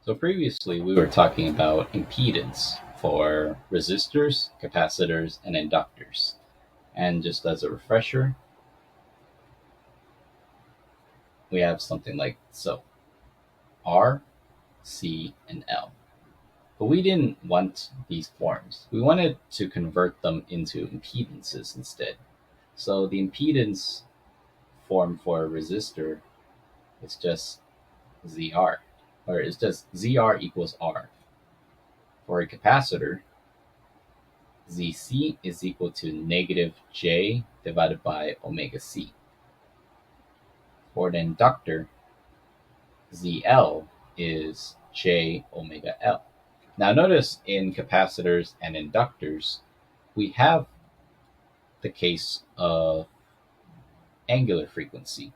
So previously we were talking about impedance for resistors, capacitors, and inductors. And just as a refresher, we have something like so R, C, and L. But we didn't want these forms. We wanted to convert them into impedances instead. So the impedance form for a resistor is just ZR, or it's just ZR equals R. For a capacitor, Zc is equal to negative J divided by omega C. For the inductor, Zl is J omega L. Now notice in capacitors and inductors, we have the case of angular frequency.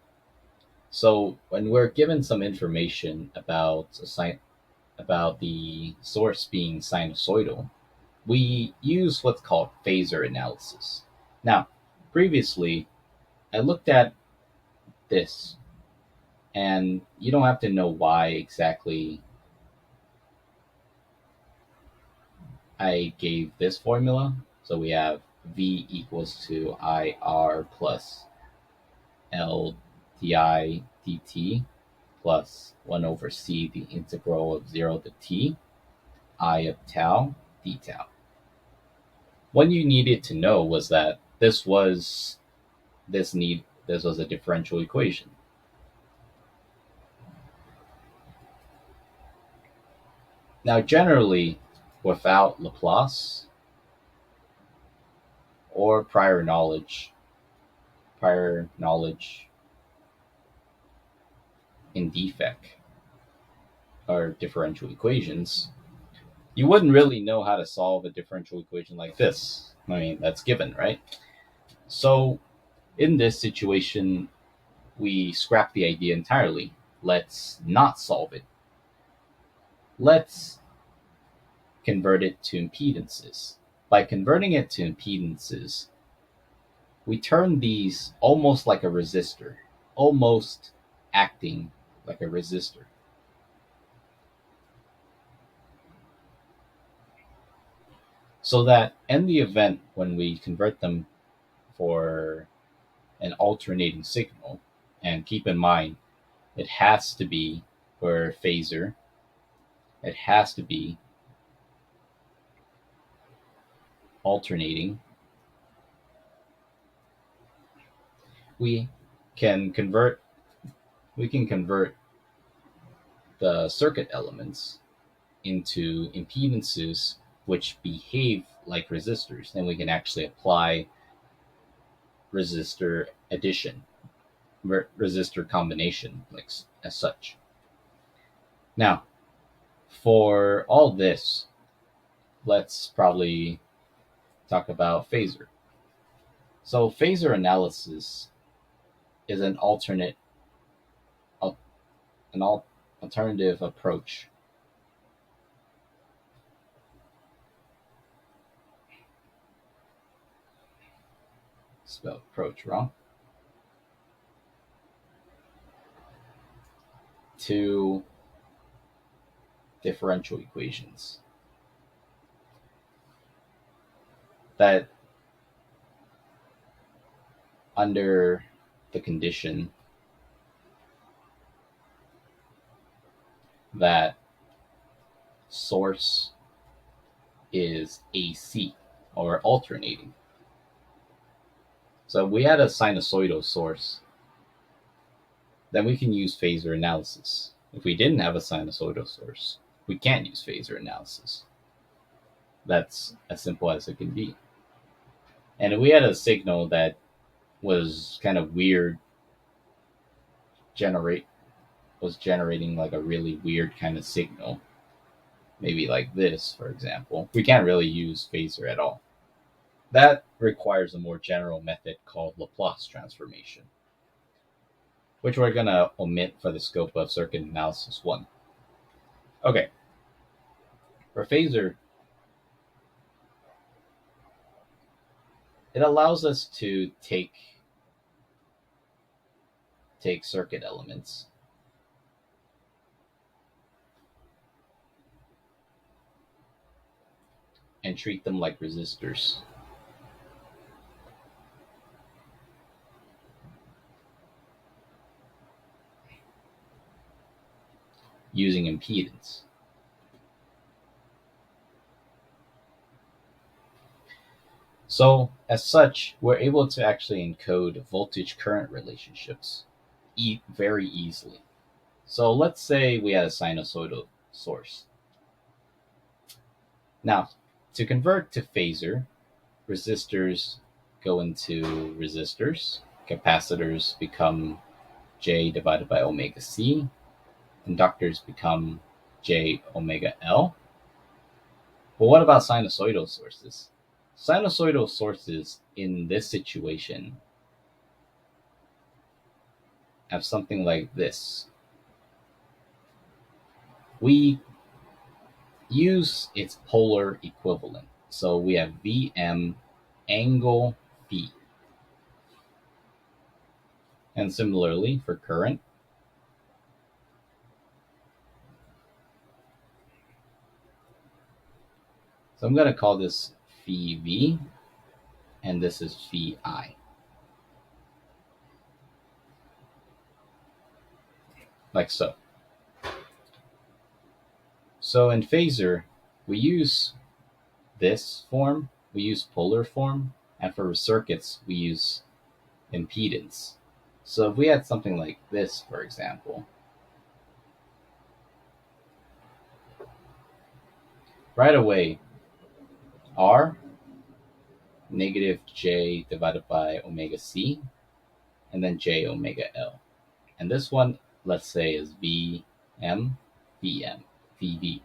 So when we're given some information about about the source being sinusoidal, we use what's called phasor analysis. Now, previously, I looked at this, and you don't have to know why exactly I gave this formula. So we have V equals to IR plus L di dt plus 1 over C, the integral of 0 to t, I of tau d tau. What you needed to know was that this was a differential equation. Now, generally, without Laplace or prior knowledge in defect or differential equations, you wouldn't really know how to solve a differential equation like this. I mean, that's given, right? So, in this situation, we scrap the idea entirely. Let's not solve it. Let's convert it to impedances. By converting it to impedances, we turn these almost like a resistor, almost acting like a resistor. So that in the event when we convert them for an alternating signal, and keep in mind, it has to be for phasor, it has to be alternating. We can convert we can convert the circuit elements into impedances which behave like resistors. Then we can actually apply resistor addition, resistor combination, like as such. Now, for all this, let's probably talk about phasor. So, phasor analysis is an alternative approach. Spell approach wrong. To differential equations that, under the condition that source is AC or alternating. So if we had a sinusoidal source, then we can use phasor analysis. If we didn't have a sinusoidal source, we can't use phasor analysis. That's as simple as it can be. And if we had a signal that was kind of weird, generate was generating like a really weird kind of signal, maybe like this, for example, we can't really use phasor at all. That requires a more general method called Laplace transformation, which we're going to omit for the scope of circuit analysis 1. Okay, for phasor, it allows us to take circuit elements and treat them like resistors using impedance. So, as such, we're able to actually encode voltage current relationships very easily. So, let's say we had a sinusoidal source. Now, to convert to phasor, resistors go into resistors, capacitors become J divided by omega C, inductors become J omega L. But what about sinusoidal sources? Sinusoidal sources in this situation have something like this. We use its polar equivalent. So we have Vm angle phi. And similarly for current, so I'm going to call this phi V, and this is phi I. Like so. So in phasor, we use this form, we use polar form, and for circuits, we use impedance. So if we had something like this, for example, right away, R negative J divided by omega C, and then J omega L. And this one, let's say, is VM, VM, VV.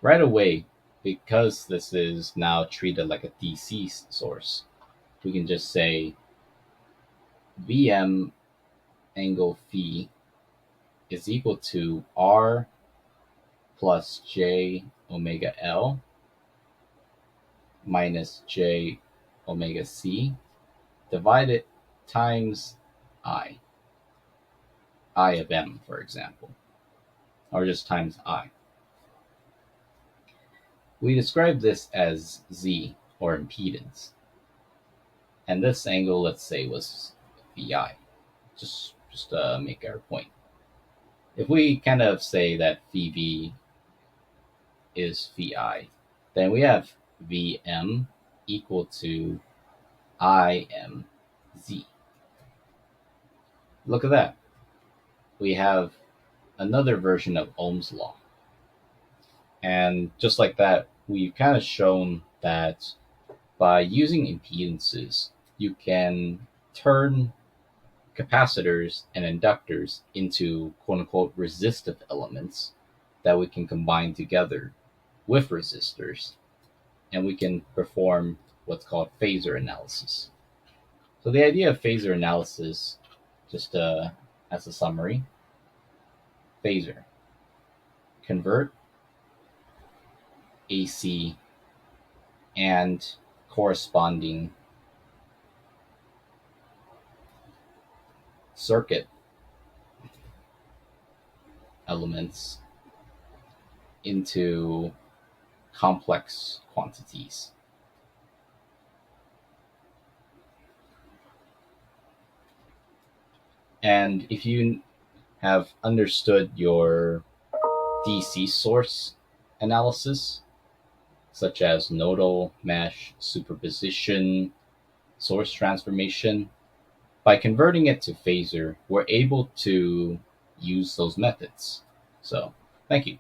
Right away, because this is now treated like a DC source, we can just say Vm angle phi is equal to R plus J omega L minus J omega C divided times I of M, for example, or just times I. We describe this as Z, or impedance. And this angle, let's say, was VI, just to make our point. If we kind of say that VV is VI, then we have VM equal to IMZ. Look at that. We have another version of Ohm's law. And just like that, we've kind of shown that by using impedances, you can turn capacitors and inductors into quote unquote resistive elements that we can combine together with resistors, and we can perform what's called phasor analysis. So the idea of phasor analysis, just as a summary, phasor, convert AC and corresponding circuit elements into complex quantities. And if you have understood your DC source analysis, such as nodal mesh superposition, source transformation, by converting it to phasor, we're able to use those methods. So, thank you.